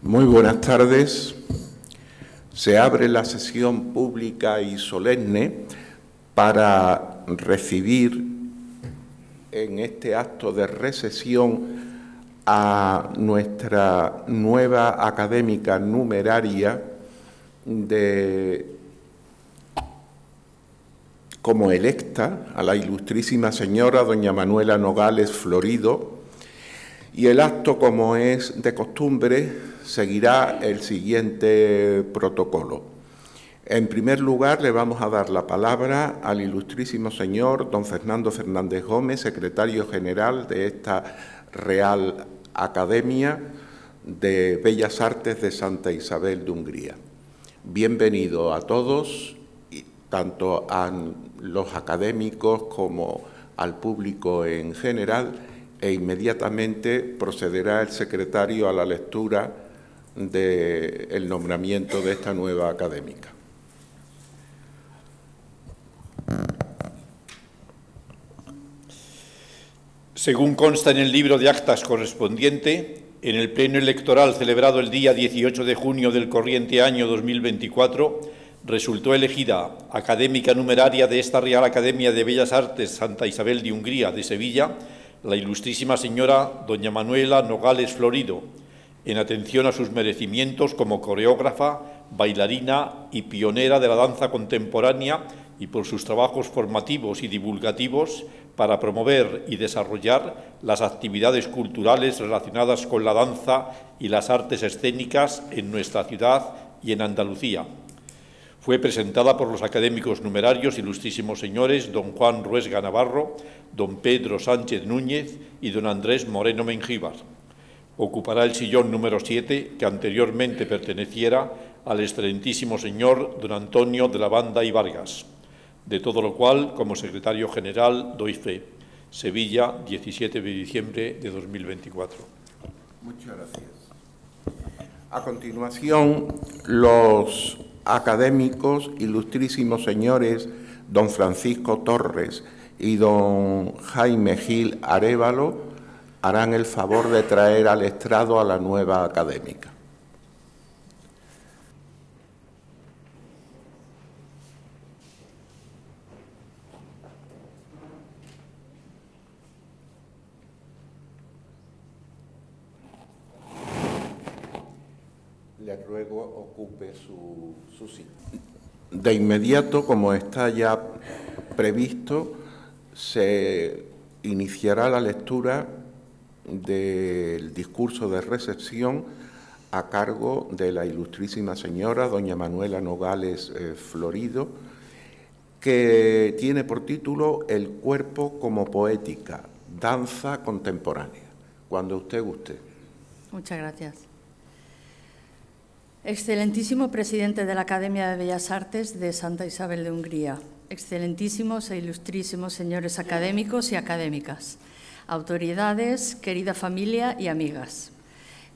Muy buenas tardes. Se abre la sesión pública y solemne para recibir en este acto de recesión a nuestra nueva académica numeraria como electa, a la ilustrísima señora doña Manuela Nogales Florido, y el acto, como es de costumbre, seguirá el siguiente protocolo. En primer lugar, le vamos a dar la palabra al ilustrísimo señor don Fernando Fernández Gómez, secretario general de esta Real Academia de Bellas Artes de Santa Isabel de Hungría. Bienvenido a todos, tanto a los académicos como al público en general, e inmediatamente procederá el secretario a la lectura del nombramiento de esta nueva académica. Según consta en el libro de actas correspondiente, en el pleno electoral celebrado el día 18 de junio del corriente año 2024, resultó elegida académica numeraria de esta Real Academia de Bellas Artes Santa Isabel de Hungría de Sevilla, la ilustrísima señora doña Manuela Nogales Florido, en atención a sus merecimientos como coreógrafa, bailarina y pionera de la danza contemporánea y por sus trabajos formativos y divulgativos para promover y desarrollar las actividades culturales relacionadas con la danza y las artes escénicas en nuestra ciudad y en Andalucía. Fue presentada por los académicos numerarios ilustrísimos señores don Juan Ruesga Navarro, don Pedro Sánchez Núñez y don Andrés Moreno Mengíbar. Ocupará el sillón número 7, que anteriormente perteneciera al excelentísimo señor don Antonio de la Banda y Vargas. De todo lo cual, como secretario general, doy fe. Sevilla, 17 de diciembre de 2024. Muchas gracias. A continuación, los académicos, ilustrísimos señores don Francisco Torres y don Jaime Gil Arévalo, harán el favor de traer al estrado a la nueva académica. Le ruego ocupe su sitio. De inmediato, como está ya previsto, se iniciará la lectura del discurso de recepción a cargo de la ilustrísima señora doña Manuela Nogales Florido, que tiene por título El cuerpo como poética, danza contemporánea. Cuando usted guste. Muchas gracias. Excelentísimo presidente de la Academia de Bellas Artes de Santa Isabel de Hungría, excelentísimos e ilustrísimos señores académicos y académicas, autoridades, querida familia y amigas.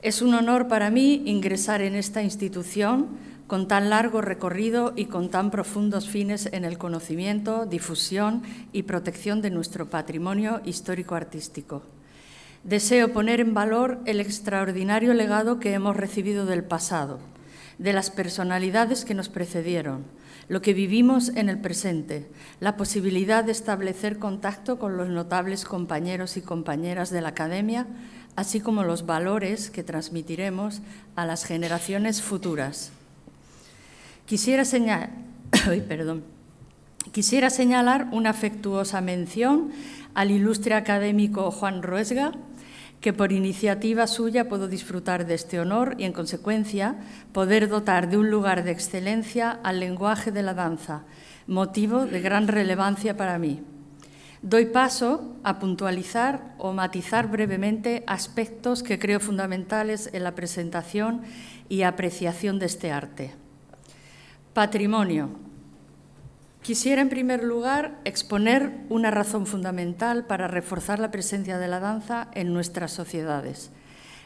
Es un honor para mí ingresar en esta institución con tan largo recorrido y con tan profundos fines en el conocimiento, difusión y protección de nuestro patrimonio histórico-artístico. Deseo poner en valor el extraordinario legado que hemos recibido del pasado, de las personalidades que nos precedieron, lo que vivimos en el presente, la posibilidad de establecer contacto con los notables compañeros y compañeras de la Academia, así como los valores que transmitiremos a las generaciones futuras. Quisiera señalar una afectuosa mención al ilustre académico Juan Ruesga, que por iniciativa suya puedo disfrutar de este honor y, en consecuencia, poder dotar de un lugar de excelencia al lenguaje de la danza, motivo de gran relevancia para mí. Doy paso a puntualizar o matizar brevemente aspectos que creo fundamentales en la presentación y apreciación de este arte. Patrimonio. Quisiera, en primer lugar, exponer una razón fundamental para reforzar la presencia de la danza en nuestras sociedades.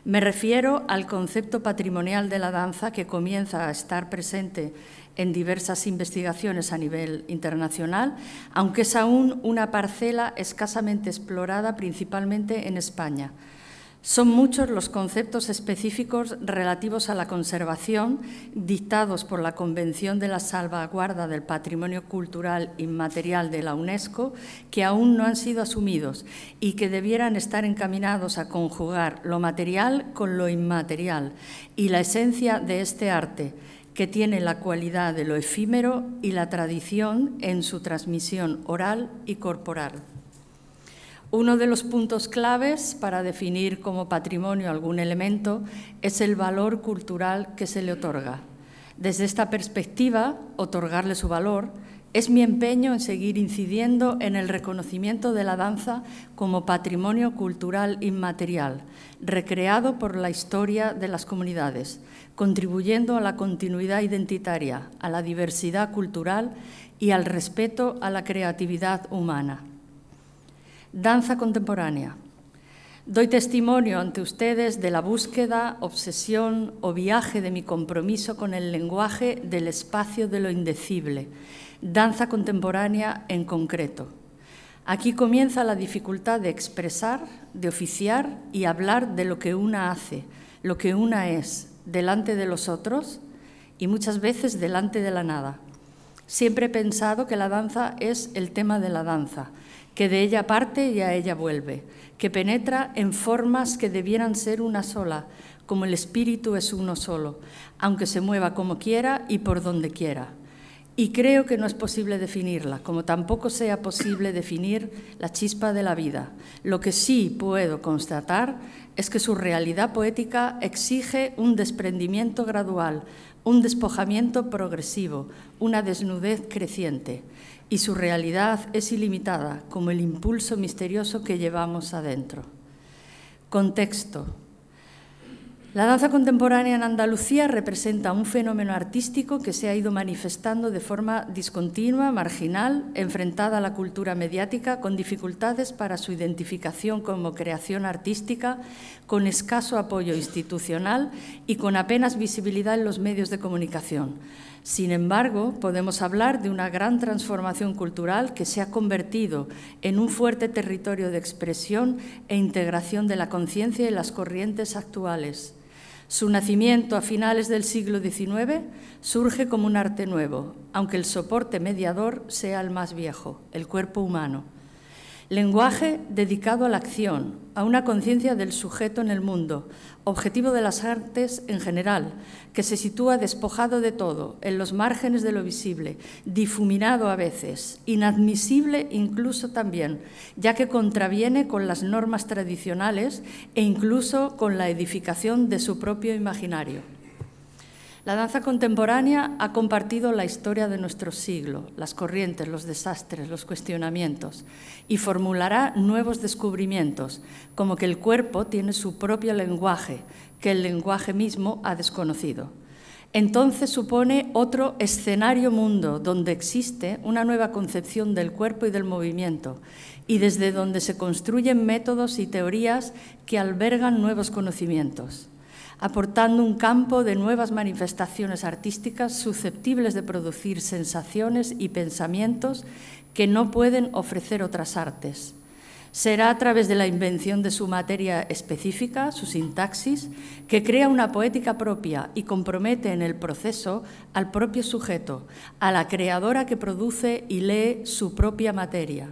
Me refiero al concepto patrimonial de la danza que comienza a estar presente en diversas investigaciones a nivel internacional, aunque es aún una parcela escasamente explorada, principalmente en España. Son muchos los conceptos específicos relativos a la conservación dictados por la Convención de la Salvaguarda del Patrimonio Cultural Inmaterial de la UNESCO que aún no han sido asumidos y que debieran estar encaminados a conjugar lo material con lo inmaterial y la esencia de este arte, que tiene la cualidad de lo efímero y la tradición en su transmisión oral y corporal. Uno de los puntos claves para definir como patrimonio algún elemento es el valor cultural que se le otorga. Desde esta perspectiva, otorgarle su valor es mi empeño en seguir incidiendo en el reconocimiento de la danza como patrimonio cultural inmaterial, recreado por la historia de las comunidades, contribuyendo a la continuidad identitaria, a la diversidad cultural y al respeto a la creatividad humana. Danza contemporánea. Doy testimonio ante ustedes de la búsqueda, obsesión o viaje de mi compromiso con el lenguaje del espacio de lo indecible, danza contemporánea en concreto. Aquí comienza la dificultad de expresar, de oficiar y hablar de lo que una hace, lo que una es, delante de los otros y muchas veces delante de la nada. Siempre he pensado que la danza es el tema de la danza, que de ella parte y a ella vuelve, que penetra en formas que debieran ser una sola, como el espíritu es uno solo, aunque se mueva como quiera y por donde quiera. Y creo que no es posible definirla, como tampoco sea posible definir la chispa de la vida. Lo que sí puedo constatar es que su realidad poética exige un desprendimiento gradual, un despojamiento progresivo, una desnudez creciente. Y su realidad es ilimitada, como el impulso misterioso que llevamos adentro. Contexto. La danza contemporánea en Andalucía representa un fenómeno artístico que se ha ido manifestando de forma discontinua, marginal, enfrentada a la cultura mediática, con dificultades para su identificación como creación artística, con escaso apoyo institucional y con apenas visibilidad en los medios de comunicación. Sin embargo, podemos hablar de una gran transformación cultural que se ha convertido en un fuerte territorio de expresión e integración de la conciencia y las corrientes actuales. Su nacimiento a finales del siglo XIX surge como un arte nuevo, aunque el soporte mediador sea el más viejo, el cuerpo humano. Lenguaje dedicado a la acción, a una conciencia del sujeto en el mundo, objetivo de las artes en general, que se sitúa despojado de todo, en los márgenes de lo visible, difuminado a veces, inadmisible incluso también, ya que contraviene con las normas tradicionales e incluso con la edificación de su propio imaginario. La danza contemporánea ha compartido la historia de nuestro siglo, las corrientes, los desastres, los cuestionamientos, y formulará nuevos descubrimientos, como que el cuerpo tiene su propio lenguaje, que el lenguaje mismo ha desconocido. Entonces supone otro escenario mundo donde existe una nueva concepción del cuerpo y del movimiento, y desde donde se construyen métodos y teorías que albergan nuevos conocimientos, aportando un campo de nuevas manifestaciones artísticas susceptibles de producir sensaciones y pensamientos que no pueden ofrecer otras artes. Será a través de la invención de su materia específica, su sintaxis, que crea una poética propia y compromete en el proceso al propio sujeto, a la creadora que produce y lee su propia materia.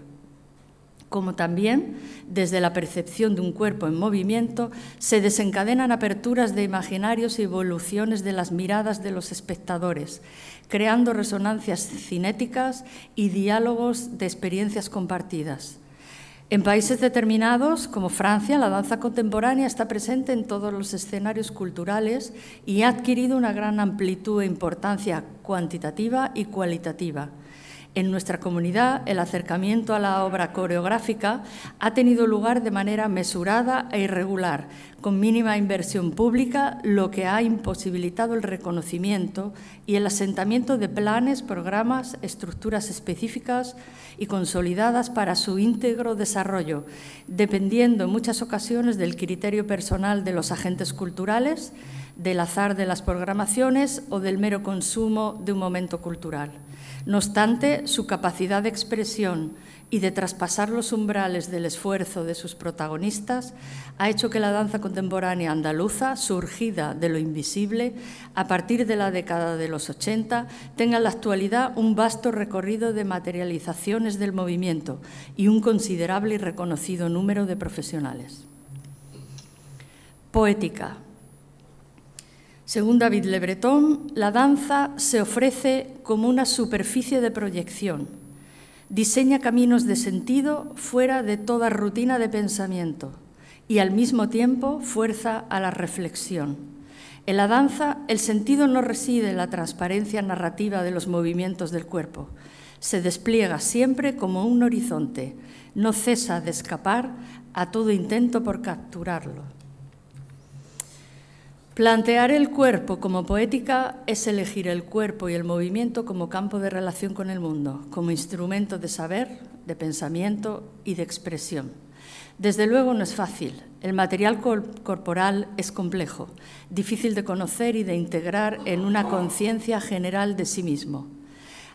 Como también, desde la percepción de un cuerpo en movimiento, se desencadenan aperturas de imaginarios y evoluciones de las miradas de los espectadores, creando resonancias cinéticas y diálogos de experiencias compartidas. En países determinados, como Francia, la danza contemporánea está presente en todos los escenarios culturales y ha adquirido una gran amplitud e importancia cuantitativa y cualitativa. En nuestra comunidad, el acercamiento a la obra coreográfica ha tenido lugar de manera mesurada e irregular, con mínima inversión pública, lo que ha imposibilitado el reconocimiento y el asentamiento de planes, programas, estructuras específicas y consolidadas para su íntegro desarrollo, dependiendo en muchas ocasiones del criterio personal de los agentes culturales, del azar de las programaciones o del mero consumo de un momento cultural. No obstante, su capacidad de expresión y de traspasar los umbrales del esfuerzo de sus protagonistas, ha hecho que la danza contemporánea andaluza, surgida de lo invisible a partir de la década de los 80, tenga en la actualidad un vasto recorrido de materializaciones del movimiento y un considerable y reconocido número de profesionales. Poética. Según David Le Breton, la danza se ofrece como una superficie de proyección. Diseña caminos de sentido fuera de toda rutina de pensamiento y al mismo tiempo fuerza a la reflexión. En la danza, el sentido no reside en la transparencia narrativa de los movimientos del cuerpo. Se despliega siempre como un horizonte, no cesa de escapar a todo intento por capturarlo. Plantear el cuerpo como poética es elegir el cuerpo y el movimiento como campo de relación con el mundo, como instrumento de saber, de pensamiento y de expresión. Desde luego no es fácil. El material corporal es complejo, difícil de conocer y de integrar en una conciencia general de sí mismo.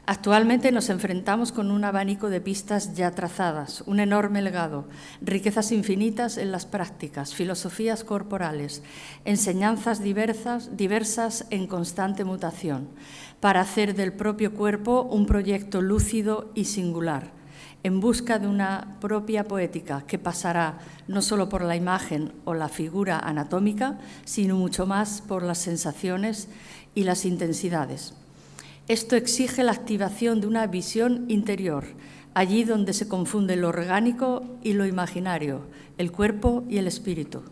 Actualmente nos enfrentamos con un abanico de pistas ya trazadas, un enorme legado, riquezas infinitas en las prácticas, filosofías corporales, enseñanzas diversas en constante mutación, para hacer del propio cuerpo un proyecto lúcido y singular, en busca de una propia poética que pasará no solo por la imagen o la figura anatómica, sino mucho más por las sensaciones y las intensidades. Esto exige la activación de una visión interior, allí donde se confunde lo orgánico y lo imaginario, el cuerpo y el espíritu.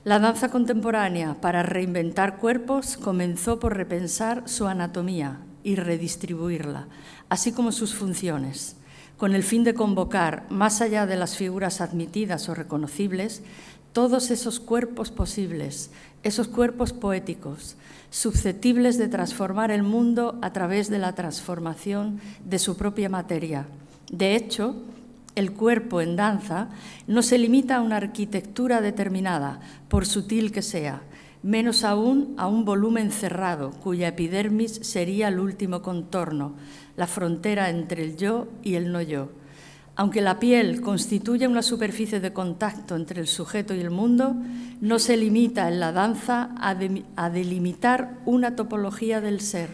La danza contemporánea, para reinventar cuerpos, comenzó por repensar su anatomía y redistribuirla, así como sus funciones, con el fin de convocar, más allá de las figuras admitidas o reconocibles, todos esos cuerpos posibles, esos cuerpos poéticos, susceptibles de transformar el mundo a través de la transformación de su propia materia. De hecho, el cuerpo en danza no se limita a una arquitectura determinada, por sutil que sea, menos aún a un volumen cerrado, cuya epidermis sería el último contorno, la frontera entre el yo y el no yo. Aunque la piel constituye una superficie de contacto entre el sujeto y el mundo, no se limita en la danza a delimitar una topología del ser.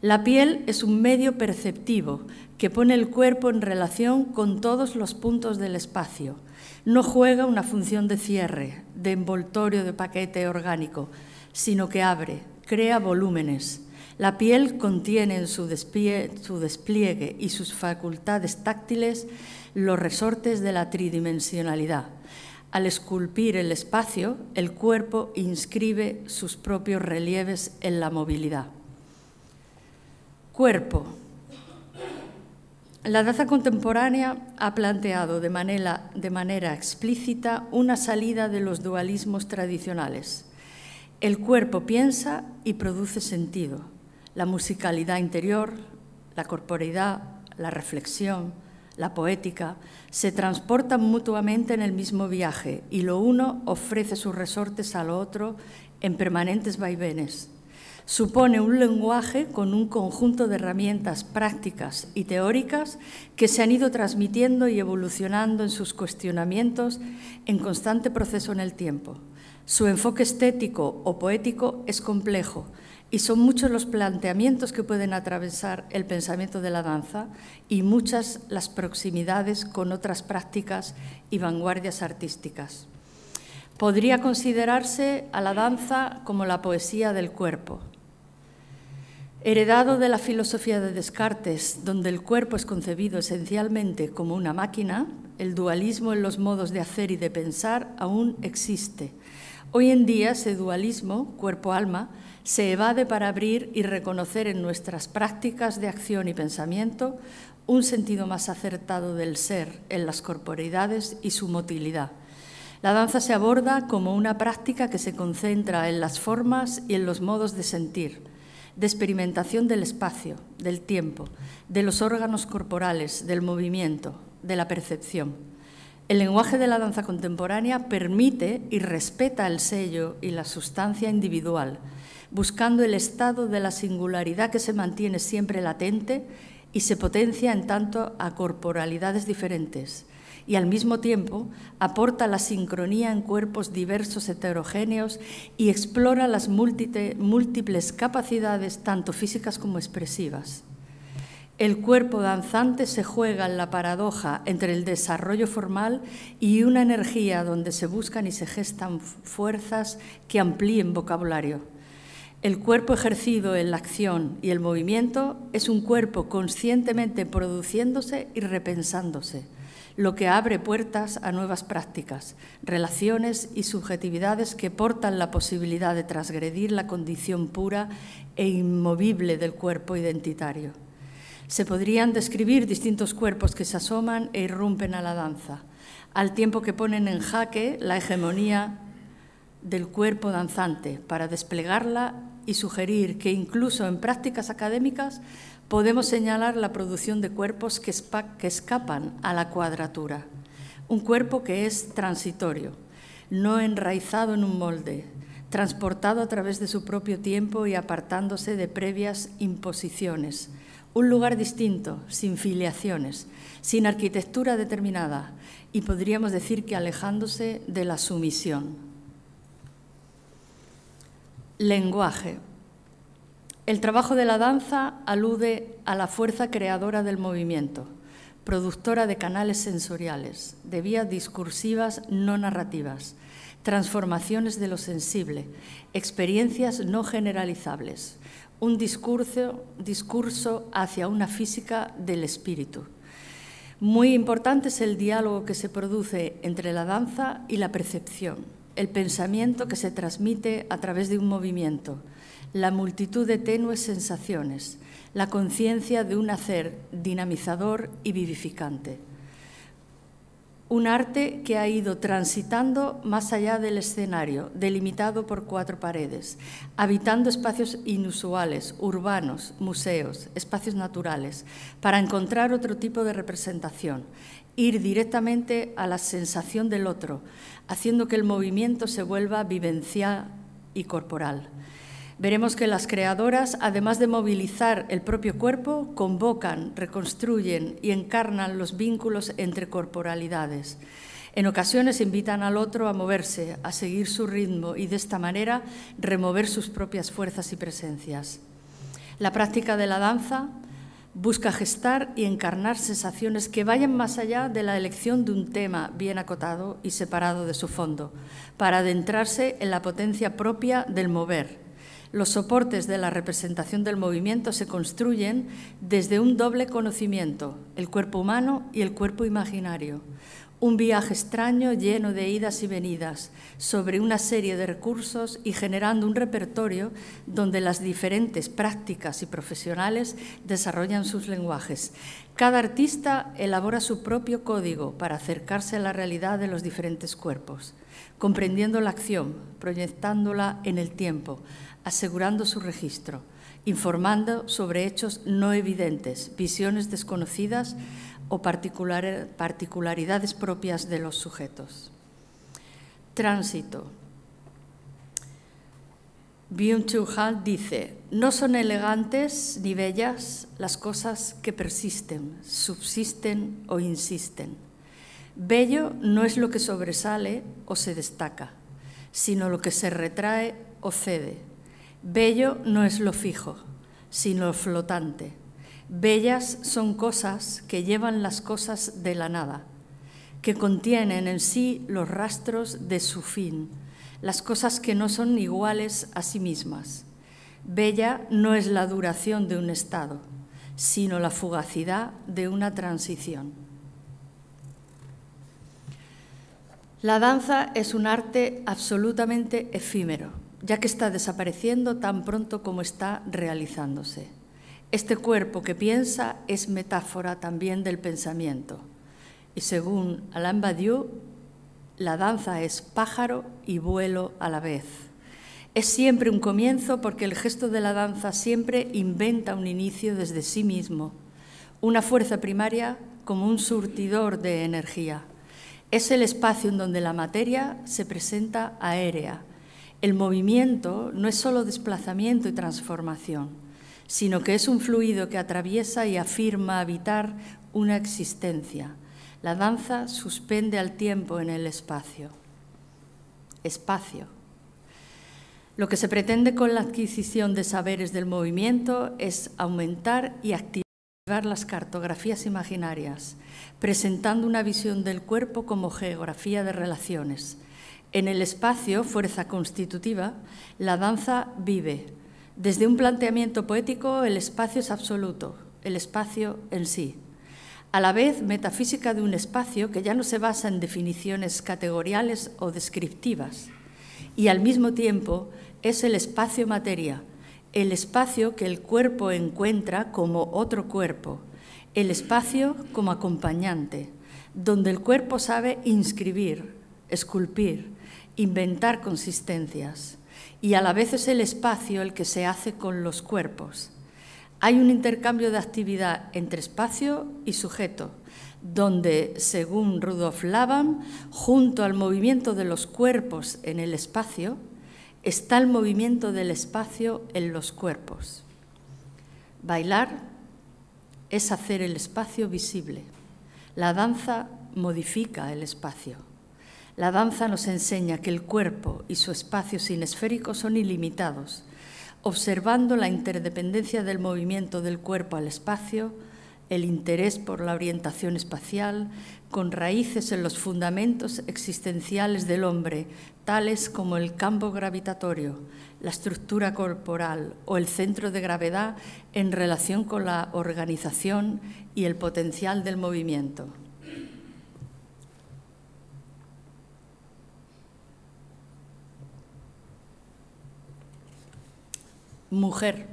La piel es un medio perceptivo que pone el cuerpo en relación con todos los puntos del espacio. No juega una función de cierre, de envoltorio de paquete orgánico, sino que abre, crea volúmenes. La piel contiene en su despliegue y sus facultades táctiles los resortes de la tridimensionalidad. Al esculpir el espacio, el cuerpo inscribe sus propios relieves en la movilidad. Cuerpo. La danza contemporánea ha planteado de manera explícita una salida de los dualismos tradicionales. El cuerpo piensa y produce sentido. La musicalidad interior, la corporeidad, la reflexión, la poética, se transportan mutuamente en el mismo viaje y lo uno ofrece sus resortes a lo otro en permanentes vaivenes. Supone un lenguaje con un conjunto de herramientas prácticas y teóricas que se han ido transmitiendo y evolucionando en sus cuestionamientos en constante proceso en el tiempo. Su enfoque estético o poético es complejo, y son muchos los planteamientos que pueden atravesar el pensamiento de la danza y muchas las proximidades con otras prácticas y vanguardias artísticas. Podría considerarse a la danza como la poesía del cuerpo. Heredado de la filosofía de Descartes, donde el cuerpo es concebido esencialmente como una máquina, el dualismo en los modos de hacer y de pensar aún existe. Hoy en día ese dualismo, cuerpo-alma, se evade para abrir y reconocer en nuestras prácticas de acción y pensamiento un sentido más acertado del ser en las corporeidades y su motilidad. La danza se aborda como una práctica que se concentra en las formas y en los modos de sentir, de experimentación del espacio, del tiempo, de los órganos corporales, del movimiento, de la percepción. El lenguaje de la danza contemporánea permite y respeta el sello y la sustancia individual, buscando el estado de la singularidad que se mantiene siempre latente y se potencia en tanto a corporalidades diferentes, y al mismo tiempo aporta la sincronía en cuerpos diversos heterogéneos y explora las múltiples capacidades, tanto físicas como expresivas. El cuerpo danzante se juega en la paradoja entre el desarrollo formal y una energía donde se buscan y se gestan fuerzas que amplíen vocabulario. El cuerpo ejercido en la acción y el movimiento es un cuerpo conscientemente produciéndose y repensándose, lo que abre puertas a nuevas prácticas, relaciones y subjetividades que portan la posibilidad de transgredir la condición pura e inmovible del cuerpo identitario. Se podrían describir distintos cuerpos que se asoman e irrumpen a la danza, al tiempo que ponen en jaque la hegemonía del cuerpo danzante para desplegarla y sugerir que incluso en prácticas académicas podemos señalar la producción de cuerpos que escapan a la cuadratura. Un cuerpo que es transitorio, no enraizado en un molde, transportado a través de su propio tiempo y apartándose de previas imposiciones. Un lugar distinto, sin filiaciones, sin arquitectura determinada y podríamos decir que alejándose de la sumisión. Lenguaje. El trabajo de la danza alude a la fuerza creadora del movimiento, productora de canales sensoriales, de vías discursivas no narrativas, transformaciones de lo sensible, experiencias no generalizables, un discurso hacia una física del espíritu. Muy importante es el diálogo que se produce entre la danza y la percepción, el pensamiento que se transmite a través de un movimiento, la multitud de tenues sensaciones, la conciencia de un hacer dinamizador y vivificante. Un arte que ha ido transitando más allá del escenario, delimitado por 4 paredes, habitando espacios inusuales, urbanos, museos, espacios naturales, para encontrar otro tipo de representación, ir directamente a la sensación del otro, haciendo que el movimiento se vuelva vivencial y corporal. Veremos que las creadoras, además de movilizar el propio cuerpo, convocan, reconstruyen y encarnan los vínculos entre corporalidades. En ocasiones invitan al otro a moverse, a seguir su ritmo y de esta manera remover sus propias fuerzas y presencias. La práctica de la danza busca gestar y encarnar sensaciones que vayan más allá de la elección de un tema bien acotado y separado de su fondo, para adentrarse en la potencia propia del mover. Los soportes de la representación del movimiento se construyen desde un doble conocimiento, el cuerpo humano y el cuerpo imaginario. Un viaje extraño lleno de idas y venidas sobre una serie de recursos y generando un repertorio donde las diferentes prácticas y profesionales desarrollan sus lenguajes. Cada artista elabora su propio código para acercarse a la realidad de los diferentes cuerpos, comprendiendo la acción, proyectándola en el tiempo, asegurando su registro, informando sobre hechos no evidentes, visiones desconocidas o particularidades propias de los sujetos. Tránsito. Byung-Chul Han dice: no son elegantes ni bellas las cosas que persisten, subsisten o insisten. Bello no es lo que sobresale o se destaca, sino lo que se retrae o cede. Bello no es lo fijo, sino lo flotante. Bellas son cosas que llevan las cosas de la nada, que contienen en sí los rastros de su fin, las cosas que no son iguales a sí mismas. Bella no es la duración de un estado, sino la fugacidad de una transición. La danza es un arte absolutamente efímero, ya que está desapareciendo tan pronto como está realizándose. Este cuerpo que piensa es metáfora también del pensamiento. Y según Alain Badiou, la danza es pájaro y vuelo a la vez. Es siempre un comienzo porque el gesto de la danza siempre inventa un inicio desde sí mismo, una fuerza primaria como un surtidor de energía. Es el espacio en donde la materia se presenta aérea. El movimiento no es solo desplazamiento y transformación, sino que es un fluido que atraviesa y afirma habitar una existencia. La danza suspende al tiempo en el espacio. Espacio. Lo que se pretende con la adquisición de saberes del movimiento es aumentar y activar las cartografías imaginarias, presentando una visión del cuerpo como geografía de relaciones. En el espacio, fuerza constitutiva, la danza vive. Desde un planteamiento poético, el espacio es absoluto, el espacio en sí. A la vez, metafísica de un espacio que ya no se basa en definiciones categoriales o descriptivas, y al mismo tiempo es el espacio-materia, el espacio que el cuerpo encuentra como otro cuerpo, el espacio como acompañante, donde el cuerpo sabe inscribir, esculpir, inventar consistencias, y a la vez es el espacio el que se hace con los cuerpos. Hay un intercambio de actividad entre espacio y sujeto, donde, según Rudolf Laban, junto al movimiento de los cuerpos en el espacio, está el movimiento del espacio en los cuerpos. Bailar es hacer el espacio visible. La danza modifica el espacio. La danza nos enseña que el cuerpo y su espacio sinesférico son ilimitados. Observando la interdependencia del movimiento del cuerpo al espacio, el interés por la orientación espacial, con raíces en los fundamentos existenciales del hombre, tales como el campo gravitatorio, la estructura corporal o el centro de gravedad en relación con la organización y el potencial del movimiento. Mujer.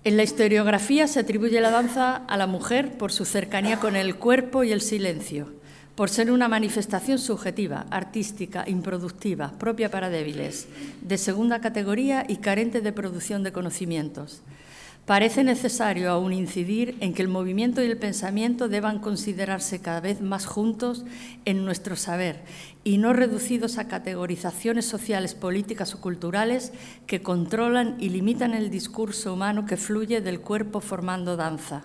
En la historiografía se atribuye la danza a la mujer por su cercanía con el cuerpo y el silencio, por ser una manifestación subjetiva, artística, improductiva, propia para débiles, de segunda categoría y carente de producción de conocimientos. Parece necesario aún incidir en que el movimiento y el pensamiento deban considerarse cada vez más juntos en nuestro saber y no reducidos a categorizaciones sociales, políticas o culturales que controlan y limitan el discurso humano que fluye del cuerpo formando danza.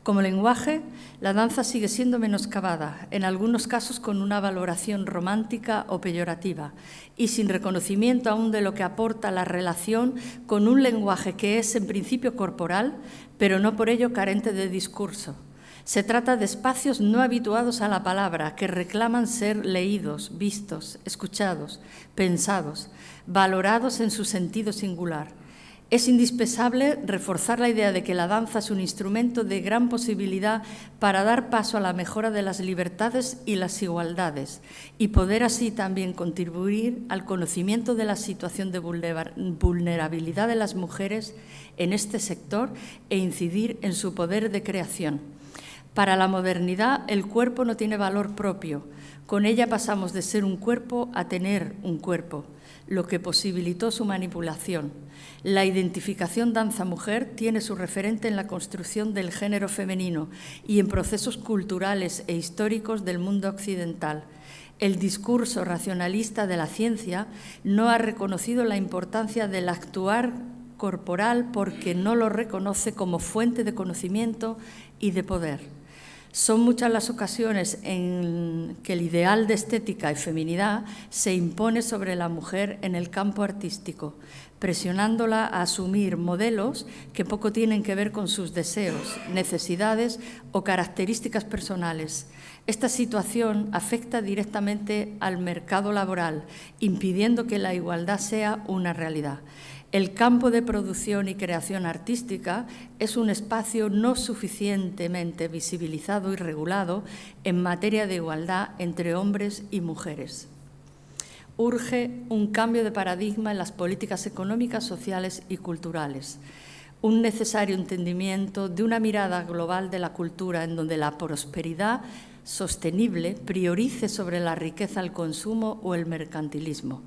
Como lenguaje, la danza sigue siendo menoscabada, en algunos casos con una valoración romántica o peyorativa, y sin reconocimiento aún de lo que aporta la relación con un lenguaje que es en principio corporal, pero no por ello carente de discurso. Se trata de espacios no habituados a la palabra, que reclaman ser leídos, vistos, escuchados, pensados, valorados en su sentido singular. Es indispensable reforzar la idea de que la danza es un instrumento de gran posibilidad para dar paso a la mejora de las libertades y las igualdades y poder así también contribuir al conocimiento de la situación de vulnerabilidad de las mujeres en este sector e incidir en su poder de creación. Para la modernidad, el cuerpo no tiene valor propio. Con ella pasamos de ser un cuerpo a tener un cuerpo, lo que posibilitó su manipulación. La identificación danza-mujer tiene su referente en la construcción del género femenino y en procesos culturales e históricos del mundo occidental. El discurso racionalista de la ciencia no ha reconocido la importancia del actuar corporal porque no lo reconoce como fuente de conocimiento y de poder. Son muchas las ocasiones en que el ideal de estética y feminidad se impone sobre la mujer en el campo artístico, presionándola a asumir modelos que poco tienen que ver con sus deseos, necesidades o características personales. Esta situación afecta directamente al mercado laboral, impidiendo que la igualdad sea una realidad. El campo de producción y creación artística es un espacio no suficientemente visibilizado y regulado en materia de igualdad entre hombres y mujeres. Urge un cambio de paradigma en las políticas económicas, sociales y culturales. Un necesario entendimiento de una mirada global de la cultura en donde la prosperidad sostenible priorice sobre la riqueza, el consumo o el mercantilismo.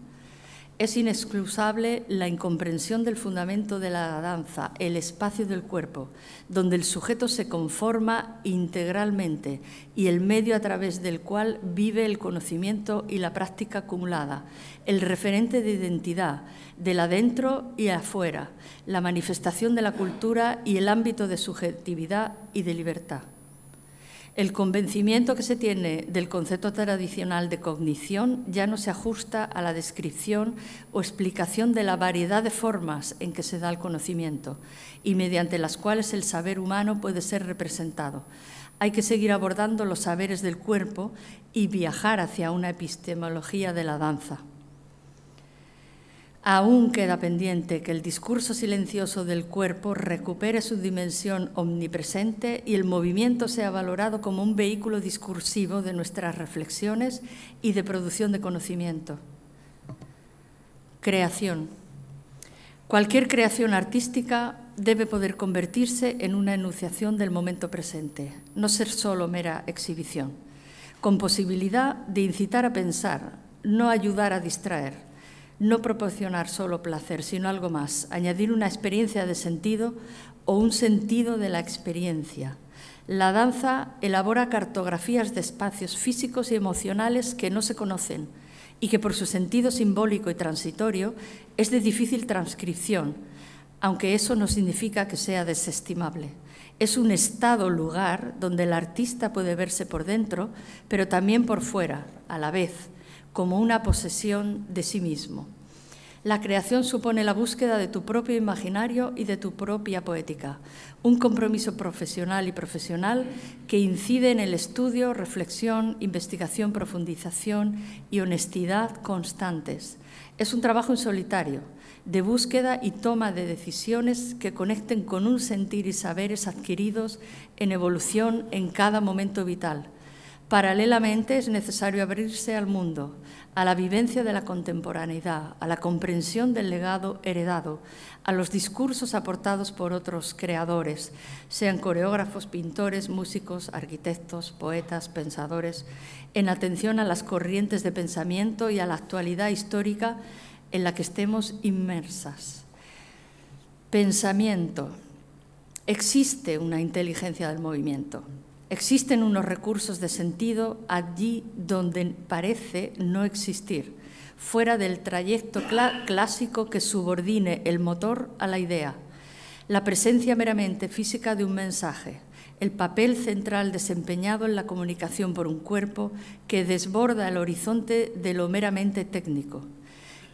Es inexcusable la incomprensión del fundamento de la danza, el espacio del cuerpo, donde el sujeto se conforma integralmente y el medio a través del cual vive el conocimiento y la práctica acumulada, el referente de identidad, del adentro y afuera, la manifestación de la cultura y el ámbito de subjetividad y de libertad. El convencimiento que se tiene del concepto tradicional de cognición ya no se ajusta a la descripción o explicación de la variedad de formas en que se da el conocimiento y mediante las cuales el saber humano puede ser representado. Hay que seguir abordando los saberes del cuerpo y viajar hacia una epistemología de la danza. Aún queda pendiente que el discurso silencioso del cuerpo recupere su dimensión omnipresente y el movimiento sea valorado como un vehículo discursivo de nuestras reflexiones y de producción de conocimiento. Creación. Cualquier creación artística debe poder convertirse en una enunciación del momento presente, no ser solo mera exhibición, con posibilidad de incitar a pensar, no ayudar a distraer. No proporcionar solo placer, sino algo más, añadir una experiencia de sentido o un sentido de la experiencia. La danza elabora cartografías de espacios físicos y emocionales que no se conocen y que por su sentido simbólico y transitorio es de difícil transcripción, aunque eso no significa que sea desestimable. Es un estado-lugar donde el artista puede verse por dentro, pero también por fuera, a la vez, como una posesión de sí mismo. La creación supone la búsqueda de tu propio imaginario y de tu propia poética, un compromiso profesional y profesional que incide en el estudio, reflexión, investigación, profundización y honestidad constantes. Es un trabajo en solitario, de búsqueda y toma de decisiones que conecten con un sentir y saberes adquiridos en evolución en cada momento vital. Paralelamente, es necesario abrirse al mundo, a la vivencia de la contemporaneidad, a la comprensión del legado heredado, a los discursos aportados por otros creadores, sean coreógrafos, pintores, músicos, arquitectos, poetas, pensadores, en atención a las corrientes de pensamiento y a la actualidad histórica en la que estemos inmersas. Pensamiento. Existe una inteligencia del movimiento. Existen unos recursos de sentido allí donde parece no existir, fuera del trayecto clásico que subordine el motor a la idea, la presencia meramente física de un mensaje, el papel central desempeñado en la comunicación por un cuerpo que desborda el horizonte de lo meramente técnico.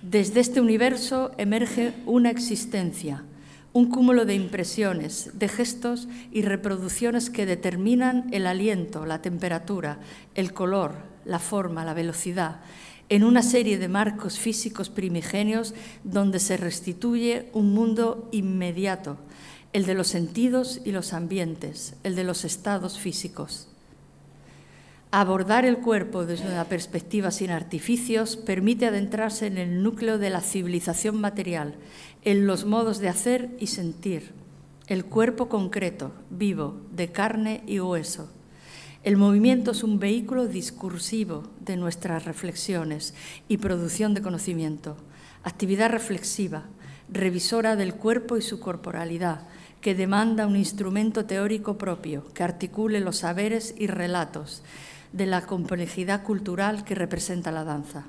Desde este universo emerge una existencia, un cúmulo de impresiones, de gestos y reproducciones que determinan el aliento, la temperatura, el color, la forma, la velocidad, en una serie de marcos físicos primigenios donde se restituye un mundo inmediato, el de los sentidos y los ambientes, el de los estados físicos. Abordar el cuerpo desde una perspectiva sin artificios permite adentrarse en el núcleo de la civilización material, en los modos de hacer y sentir, el cuerpo concreto, vivo, de carne y hueso. El movimiento es un vehículo discursivo de nuestras reflexiones y producción de conocimiento, actividad reflexiva, revisora del cuerpo y su corporalidad, que demanda un instrumento teórico propio que articule los saberes y relatos de la complejidad cultural que representa la danza.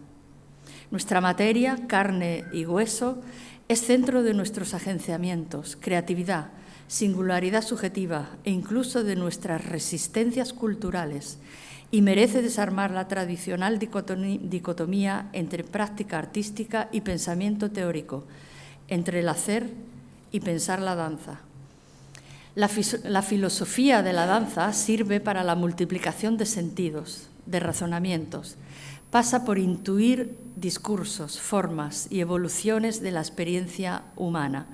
Nuestra materia, carne y hueso, es centro de nuestros agenciamientos, creatividad, singularidad subjetiva e incluso de nuestras resistencias culturales y merece desarmar la tradicional dicotomía entre práctica artística y pensamiento teórico, entre el hacer y pensar la danza. La filosofía de la danza sirve para la multiplicación de sentidos, de razonamientos. Pasa por intuir discursos, formas y evoluciones de la experiencia humana.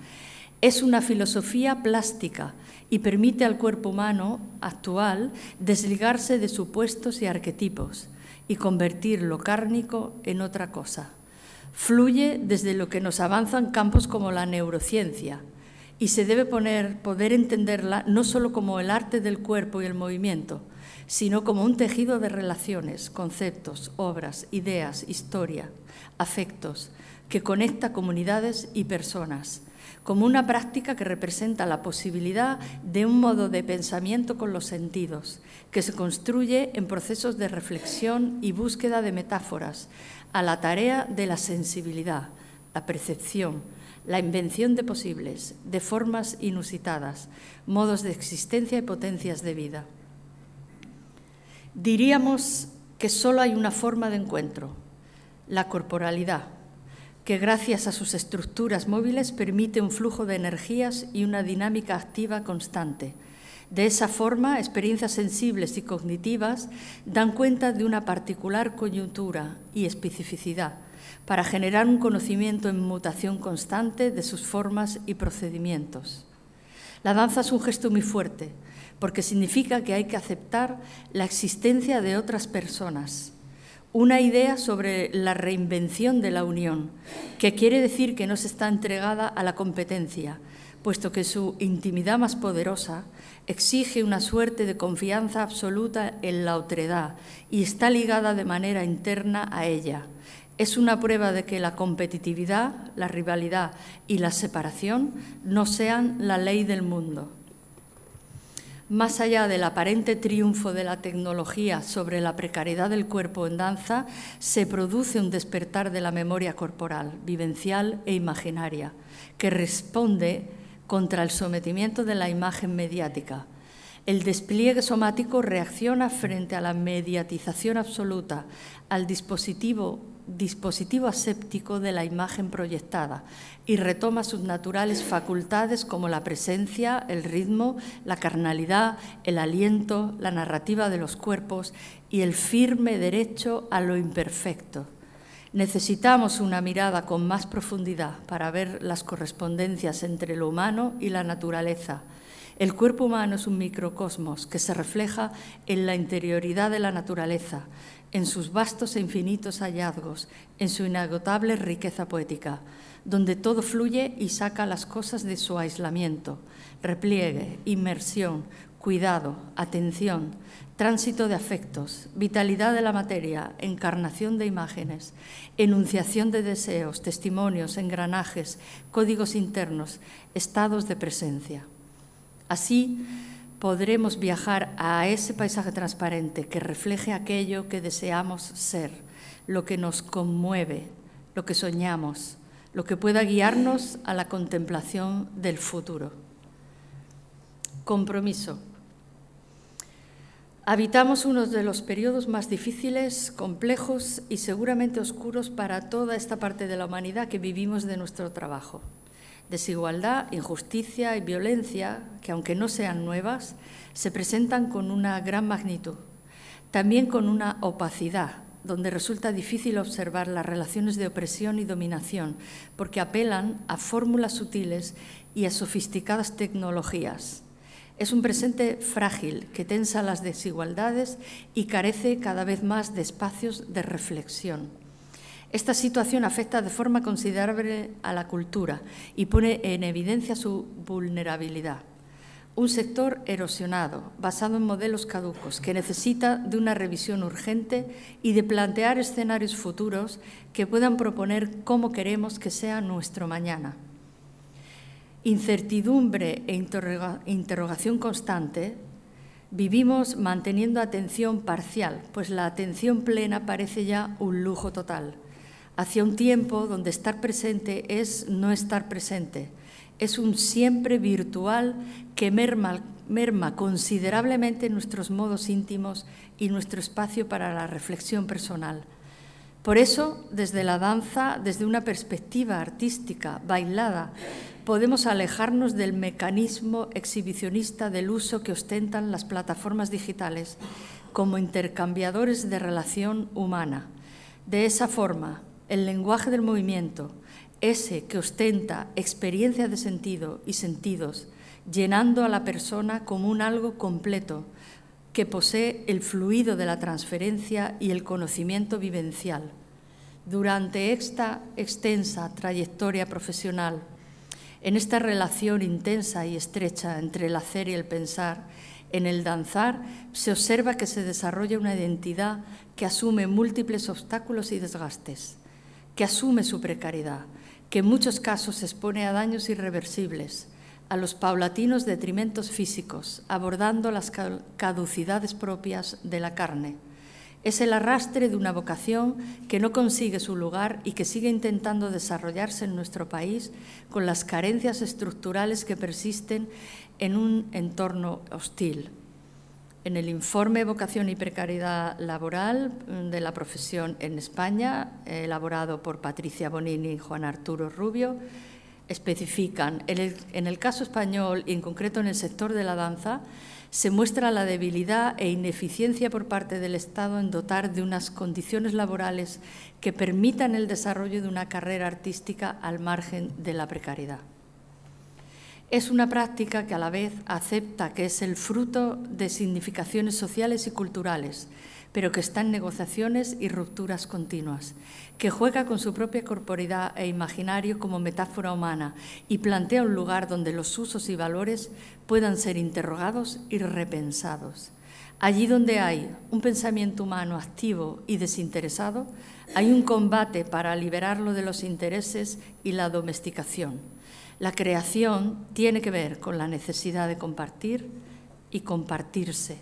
Es una filosofía plástica y permite al cuerpo humano actual desligarse de supuestos y arquetipos y convertir lo cárnico en otra cosa. Fluye desde lo que nos avanzan campos como la neurociencia, y se debe poder entenderla no solo como el arte del cuerpo y el movimiento, sino como un tejido de relaciones, conceptos, obras, ideas, historia, afectos, que conecta comunidades y personas, como una práctica que representa la posibilidad de un modo de pensamiento con los sentidos, que se construye en procesos de reflexión y búsqueda de metáforas, a la tarea de la sensibilidad, la percepción, la invención de posibles, de formas inusitadas, modos de existencia y potencias de vida. Diríamos que solo hay una forma de encuentro, la corporalidad, que gracias a sus estructuras móviles permite un flujo de energías y una dinámica activa constante. De esa forma, experiencias sensibles y cognitivas dan cuenta de una particular coyuntura y especificidad para generar un conocimiento en mutación constante de sus formas y procedimientos. La danza es un gesto muy fuerte, porque significa que hay que aceptar la existencia de otras personas, una idea sobre la reinvención de la unión, que quiere decir que no se está entregada a la competencia, puesto que su intimidad más poderosa exige una suerte de confianza absoluta en la otredad y está ligada de manera interna a ella. Es una prueba de que la competitividad, la rivalidad y la separación no sean la ley del mundo. Más allá del aparente triunfo de la tecnología sobre la precariedad del cuerpo en danza, se produce un despertar de la memoria corporal, vivencial e imaginaria, que responde contra el sometimiento de la imagen mediática. El despliegue somático reacciona frente a la mediatización absoluta, al dispositivo aséptico de la imagen proyectada y retoma sus naturales facultades como la presencia, el ritmo, la carnalidad, el aliento, la narrativa de los cuerpos y el firme derecho a lo imperfecto. Necesitamos una mirada con más profundidad para ver las correspondencias entre lo humano y la naturaleza. El cuerpo humano es un microcosmos que se refleja en la interioridad de la naturaleza, en sus vastos e infinitos hallazgos, en su inagotable riqueza poética, donde todo fluye y saca las cosas de su aislamiento, repliegue, inmersión, cuidado, atención, tránsito de afectos, vitalidad de la materia, encarnación de imágenes, enunciación de deseos, testimonios, engranajes, códigos internos, estados de presencia. Así podremos viajar a ese paisaje transparente que refleje aquello que deseamos ser, lo que nos conmueve, lo que soñamos, lo que pueda guiarnos a la contemplación del futuro. Compromiso. Habitamos uno de los periodos más difíciles, complejos y seguramente oscuros para toda esta parte de la humanidad que vivimos de nuestro trabajo. Desigualdad, injusticia y violencia, que aunque no sean nuevas, se presentan con una gran magnitud. También con una opacidad, donde resulta difícil observar las relaciones de opresión y dominación, porque apelan a fórmulas sutiles y a sofisticadas tecnologías. Es un presente frágil que tensa las desigualdades y carece cada vez más de espacios de reflexión. Esta situación afecta de forma considerable a la cultura y pone en evidencia su vulnerabilidad. Un sector erosionado, basado en modelos caducos, que necesita de una revisión urgente y de plantear escenarios futuros que puedan proponer cómo queremos que sea nuestro mañana. Incertidumbre e interrogación constante. Vivimos manteniendo atención parcial, pues la atención plena parece ya un lujo total. Hacia un tiempo donde estar presente es no estar presente. Es un siempre virtual que merma considerablemente nuestros modos íntimos y nuestro espacio para la reflexión personal. Por eso, desde la danza, desde una perspectiva artística, bailada, podemos alejarnos del mecanismo exhibicionista del uso que ostentan las plataformas digitales como intercambiadores de relación humana. De esa forma, el lenguaje del movimiento, ese que ostenta experiencia de sentido y sentidos, llenando a la persona como un algo completo, que posee el fluido de la transferencia y el conocimiento vivencial. Durante esta extensa trayectoria profesional, en esta relación intensa y estrecha entre el hacer y el pensar, En el danzar se observa que se desarrolla una identidad que asume múltiples obstáculos y desgastes, que asume su precariedad, que en muchos casos se expone a daños irreversibles, a los paulatinos detrimentos físicos, abordando las caducidades propias de la carne. Es el arrastre de una vocación que no consigue su lugar y que sigue intentando desarrollarse en nuestro país con las carencias estructurales que persisten en un entorno hostil. En el informe Vocación y Precariedad Laboral de la profesión en España, elaborado por Patricia Bonini y Juan Arturo Rubio, especifican, en el caso español y en concreto en el sector de la danza, se muestra la debilidad e ineficiencia por parte del Estado en dotar de unas condiciones laborales que permitan el desarrollo de una carrera artística al margen de la precariedad. Es una práctica que a la vez acepta que es el fruto de significaciones sociales y culturales, pero que está en negociaciones y rupturas continuas, que juega con su propia corporeidad e imaginario como metáfora humana y plantea un lugar donde los usos y valores puedan ser interrogados y repensados. Allí donde hay un pensamiento humano activo y desinteresado, hay un combate para liberarlo de los intereses y la domesticación. La creación tiene que ver con la necesidad de compartir y compartirse.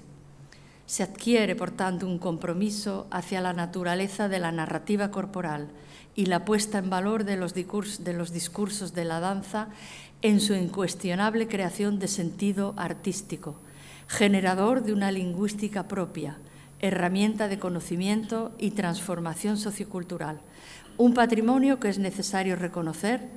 Se adquiere, por tanto, un compromiso hacia la naturaleza de la narrativa corporal y la puesta en valor de los discursos de la danza en su incuestionable creación de sentido artístico, generador de una lingüística propia, herramienta de conocimiento y transformación sociocultural, un patrimonio que es necesario reconocer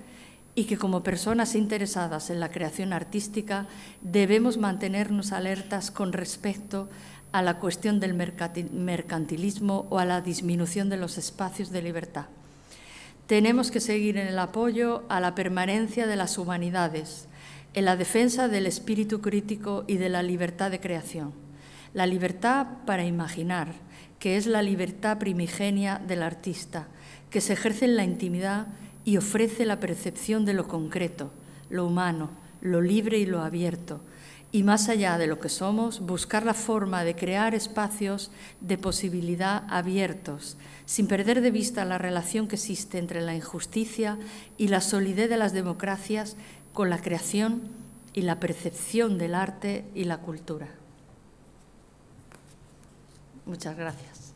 y que como personas interesadas en la creación artística debemos mantenernos alertas con respecto a la cuestión del mercantilismo o a la disminución de los espacios de libertad. Tenemos que seguir en el apoyo a la permanencia de las humanidades, en la defensa del espíritu crítico y de la libertad de creación. La libertad para imaginar, que es la libertad primigenia del artista, que se ejerce en la intimidad y ofrece la percepción de lo concreto, lo humano, lo libre y lo abierto, y más allá de lo que somos, buscar la forma de crear espacios de posibilidad abiertos, sin perder de vista la relación que existe entre la injusticia y la solidez de las democracias con la creación y la percepción del arte y la cultura. Muchas gracias.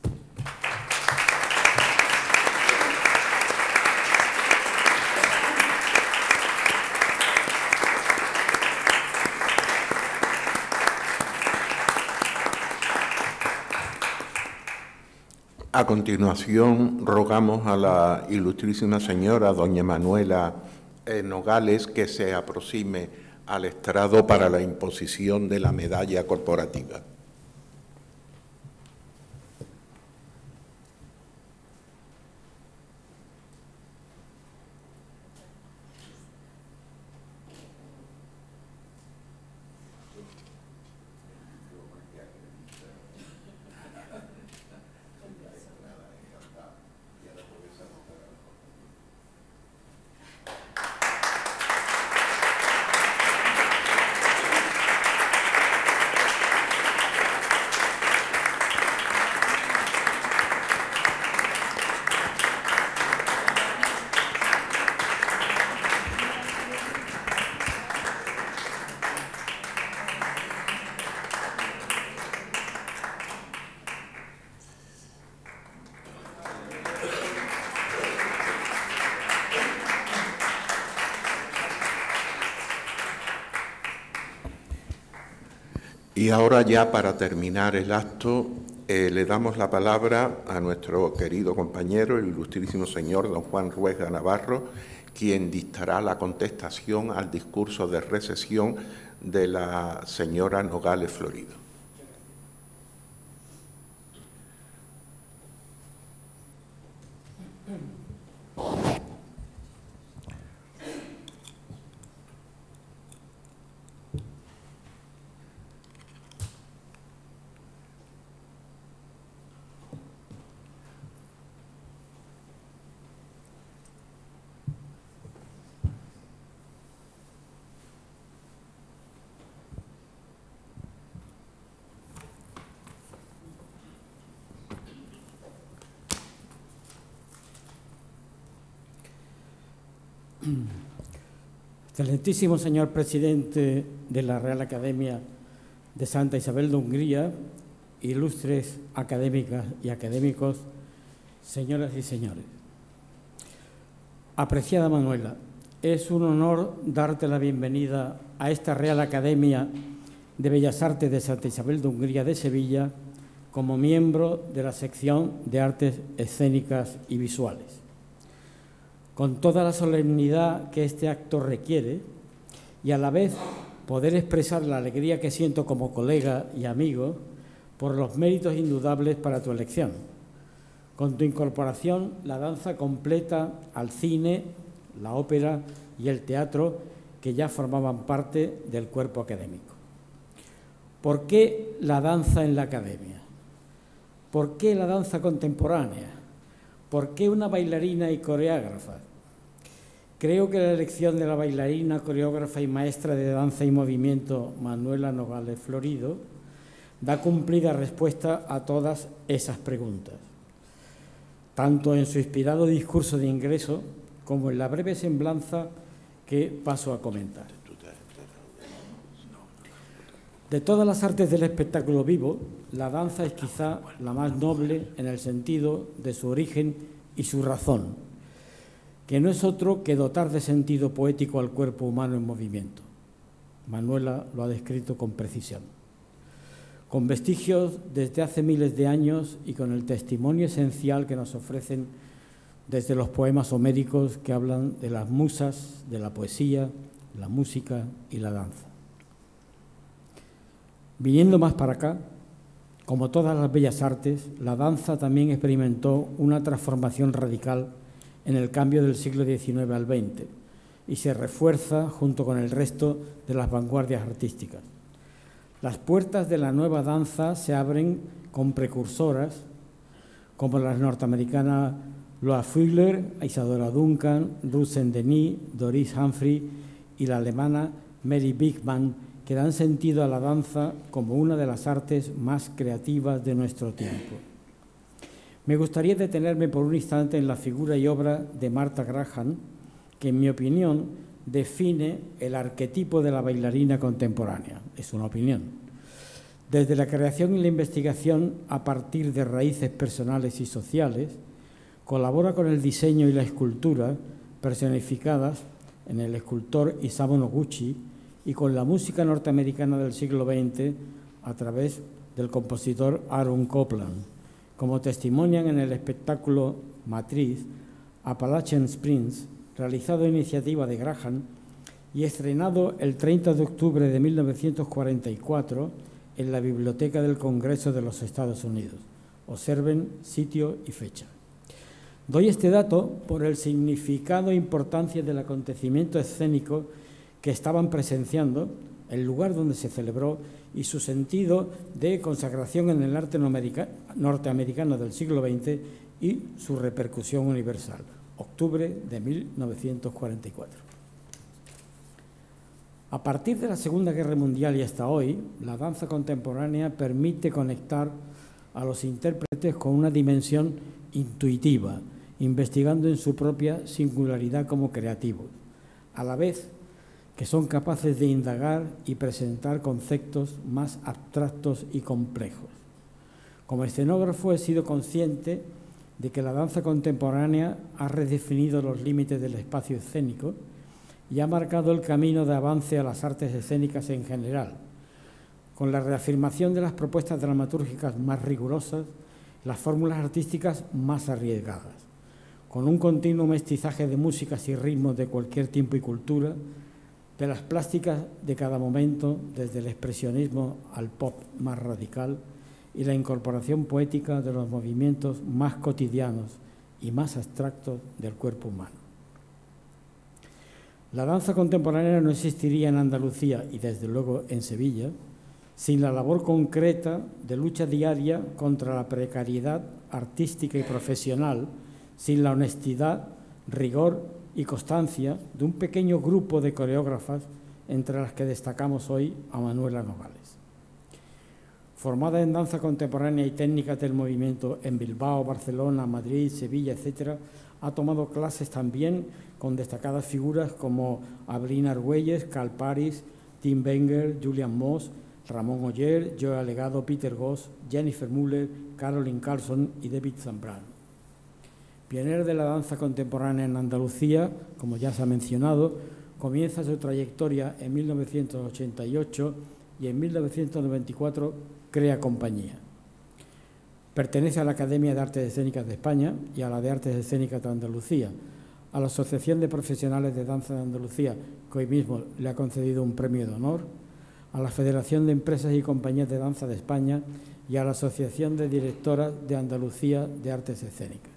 A continuación, rogamos a la ilustrísima señora doña Manuela Nogales que se aproxime al estrado para la imposición de la medalla corporativa. Y ahora ya para terminar el acto le damos la palabra a nuestro querido compañero, el ilustrísimo señor don Juan Ruega Navarro, quien dictará la contestación al discurso de recesión de la señora Nogales Florido. Excelentísimo señor presidente de la Real Academia de Santa Isabel de Hungría, ilustres académicas y académicos, señoras y señores. Apreciada Manuela, es un honor darte la bienvenida a esta Real Academia de Bellas Artes de Santa Isabel de Hungría de Sevilla como miembro de la sección de Artes Escénicas y Visuales. Con toda la solemnidad que este acto requiere y a la vez poder expresar la alegría que siento como colega y amigo por los méritos indudables para tu elección. Con tu incorporación, la danza completa al cine, la ópera y el teatro que ya formaban parte del cuerpo académico. ¿Por qué la danza en la academia? ¿Por qué la danza contemporánea? ¿Por qué una bailarina y coreógrafa? Creo que la elección de la bailarina, coreógrafa y maestra de danza y movimiento Manuela Nogales Florido da cumplida respuesta a todas esas preguntas, tanto en su inspirado discurso de ingreso como en la breve semblanza que paso a comentar. De todas las artes del espectáculo vivo, la danza es quizá la más noble en el sentido de su origen y su razón, que no es otro que dotar de sentido poético al cuerpo humano en movimiento. Manuela lo ha descrito con precisión. Con vestigios desde hace miles de años y con el testimonio esencial que nos ofrecen desde los poemas homéricos que hablan de las musas, de la poesía, la música y la danza. Viniendo más para acá, como todas las bellas artes, la danza también experimentó una transformación radical en el cambio del siglo XIX al XX y se refuerza junto con el resto de las vanguardias artísticas. Las puertas de la nueva danza se abren con precursoras como las norteamericanas Loa Fuegler, Isadora Duncan, Ruth Saint-Denis, Doris Humphrey y la alemana Mary Bigman, que dan sentido a la danza como una de las artes más creativas de nuestro tiempo. Me gustaría detenerme por un instante en la figura y obra de Martha Graham, que en mi opinión define el arquetipo de la bailarina contemporánea. Es una opinión. Desde la creación y la investigación a partir de raíces personales y sociales, colabora con el diseño y la escultura personificadas en el escultor Isamu Noguchi y con la música norteamericana del siglo XX a través del compositor Aaron Copland, como testimonian en el espectáculo Matriz Appalachian Springs, realizado a iniciativa de Graham y estrenado el 30 de octubre de 1944 en la Biblioteca del Congreso de los Estados Unidos. Observen sitio y fecha. Doy este dato por el significado e importancia del acontecimiento escénico que estaban presenciando, el lugar donde se celebró y su sentido de consagración en el arte norteamericano del siglo XX y su repercusión universal. Octubre de 1944. A partir de la Segunda Guerra Mundial y hasta hoy, la danza contemporánea permite conectar a los intérpretes con una dimensión intuitiva, investigando en su propia singularidad como creativos, a la vez que son capaces de indagar y presentar conceptos más abstractos y complejos. Como escenógrafo he sido consciente de que la danza contemporánea ha redefinido los límites del espacio escénico y ha marcado el camino de avance a las artes escénicas en general, con la reafirmación de las propuestas dramatúrgicas más rigurosas, las fórmulas artísticas más arriesgadas, con un continuo mestizaje de músicas y ritmos de cualquier tiempo y cultura, de las plásticas de cada momento, desde el expresionismo al pop más radical y la incorporación poética de los movimientos más cotidianos y más abstractos del cuerpo humano. La danza contemporánea no existiría en Andalucía y desde luego en Sevilla sin la labor concreta de lucha diaria contra la precariedad artística y profesional, sin la honestidad, rigor y constancia de un pequeño grupo de coreógrafas, entre las que destacamos hoy a Manuela Nogales. Formada en danza contemporánea y técnicas del movimiento en Bilbao, Barcelona, Madrid, Sevilla, etc., ha tomado clases también con destacadas figuras como Abril Argüelles, Carl Paris, Tim Wenger, Julian Moss, Ramón Oller, Joe Legado, Peter Goss, Jennifer Müller, Caroline Carlson y David Zambrano. Pionero de la danza contemporánea en Andalucía, como ya se ha mencionado, comienza su trayectoria en 1988 y en 1994 crea compañía. Pertenece a la Academia de Artes Escénicas de España y a la de Artes Escénicas de Andalucía, a la Asociación de Profesionales de Danza de Andalucía, que hoy mismo le ha concedido un premio de honor, a la Federación de Empresas y Compañías de Danza de España y a la Asociación de Directoras de Andalucía de Artes Escénicas.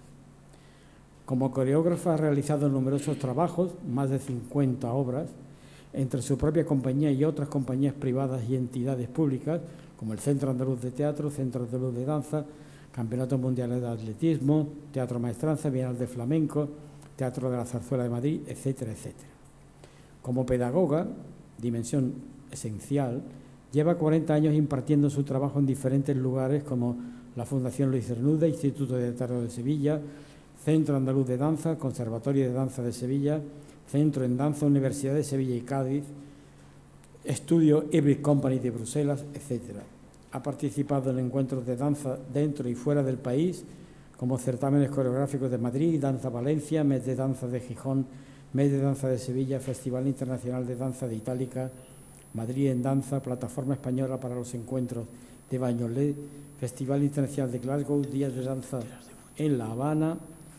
Como coreógrafa ha realizado numerosos trabajos, más de 50 obras, entre su propia compañía y otras compañías privadas y entidades públicas, como el Centro Andaluz de Teatro, Centro Andaluz de Danza, Campeonatos Mundiales de Atletismo, Teatro Maestranza, Bienal de Flamenco, Teatro de la Zarzuela de Madrid, etcétera, etcétera. Como pedagoga, dimensión esencial, lleva 40 años impartiendo su trabajo en diferentes lugares como la Fundación Luis Cernuda, Instituto de Teatro de Sevilla, Centro Andaluz de Danza, Conservatorio de Danza de Sevilla, Centro en Danza, Universidad de Sevilla y Cádiz, Estudio Hybrid Company de Bruselas, etc. Ha participado en encuentros de danza dentro y fuera del país, como certámenes coreográficos de Madrid, Danza Valencia, Mes de Danza de Gijón, Mes de Danza de Sevilla, Festival Internacional de Danza de Itálica, Madrid en Danza, Plataforma Española para los Encuentros de Bagnolet, Festival Internacional de Glasgow, Días de Danza en La Habana,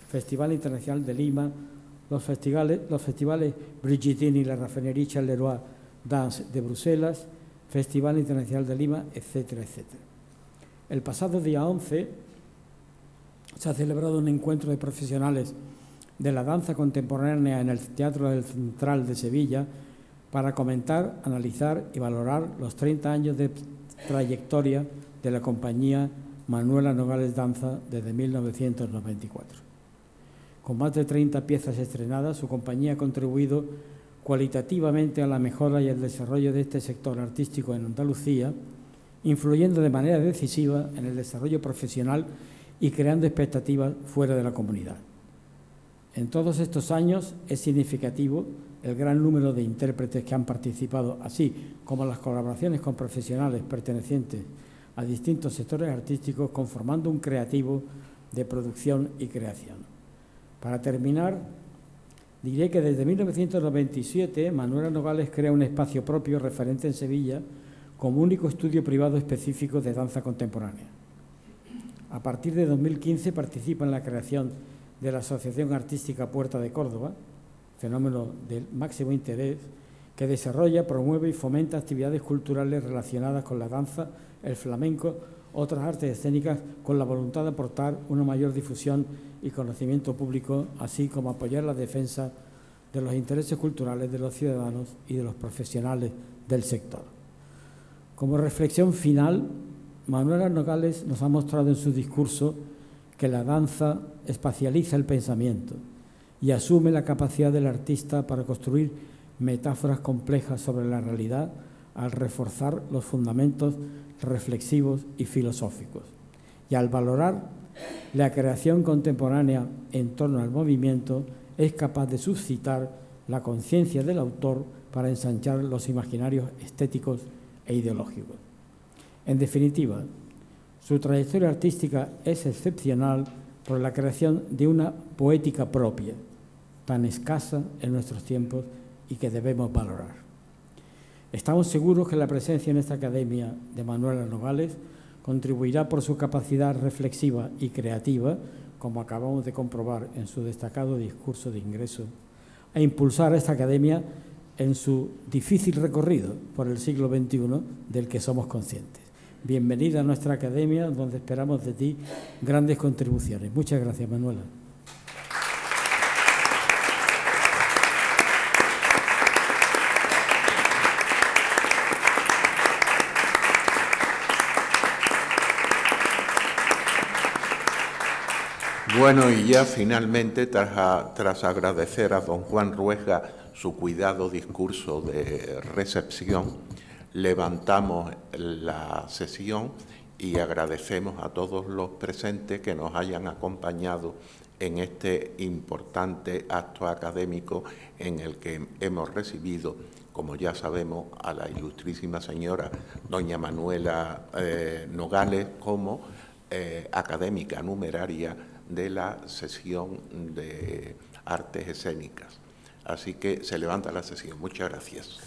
Festival Internacional de Lima, los festivales Brigittini y la Raffinerie Charleroi Dance de Bruselas, Festival Internacional de Lima, etcétera, etcétera. El pasado día 11 se ha celebrado un encuentro de profesionales de la danza contemporánea en el Teatro del Central de Sevilla para comentar, analizar y valorar los 30 años de trayectoria de la compañía Manuela Nogales Danza desde 1994. Con más de 30 piezas estrenadas, su compañía ha contribuido cualitativamente a la mejora y el desarrollo de este sector artístico en Andalucía, influyendo de manera decisiva en el desarrollo profesional y creando expectativas fuera de la comunidad. En todos estos años es significativo el gran número de intérpretes que han participado, así como las colaboraciones con profesionales pertenecientes a distintos sectores artísticos, conformando un creativo de producción y creación. Para terminar, diré que desde 1997 Manuela Nogales crea un espacio propio referente en Sevilla como único estudio privado específico de danza contemporánea. A partir de 2015 participa en la creación de la Asociación Artística Puerta de Córdoba, fenómeno de máximo interés, que desarrolla, promueve y fomenta actividades culturales relacionadas con la danza, el flamenco, otras artes escénicas, con la voluntad de aportar una mayor difusión y conocimiento público, así como apoyar la defensa de los intereses culturales de los ciudadanos y de los profesionales del sector. Como reflexión final, Manuela Nogales nos ha mostrado en su discurso que la danza espacializa el pensamiento y asume la capacidad del artista para construir metáforas complejas sobre la realidad al reforzar los fundamentos reflexivos y filosóficos, y al valorar la creación contemporánea en torno al movimiento es capaz de suscitar la conciencia del autor para ensanchar los imaginarios estéticos e ideológicos. En definitiva, su trayectoria artística es excepcional por la creación de una poética propia, tan escasa en nuestros tiempos y que debemos valorar. Estamos seguros que la presencia en esta academia de Manuela Nogales contribuirá por su capacidad reflexiva y creativa, como acabamos de comprobar en su destacado discurso de ingreso, a impulsar a esta academia en su difícil recorrido por el siglo XXI del que somos conscientes. Bienvenida a nuestra academia, donde esperamos de ti grandes contribuciones. Muchas gracias, Manuela. Bueno, y ya finalmente, tras agradecer a don Juan Ruega su cuidado discurso de recepción, levantamos la sesión y agradecemos a todos los presentes que nos hayan acompañado en este importante acto académico en el que hemos recibido, como ya sabemos, a la ilustrísima señora doña Manuela Nogales como académica numeraria de la sesión de artes escénicas. Así que se levanta la sesión. Muchas gracias.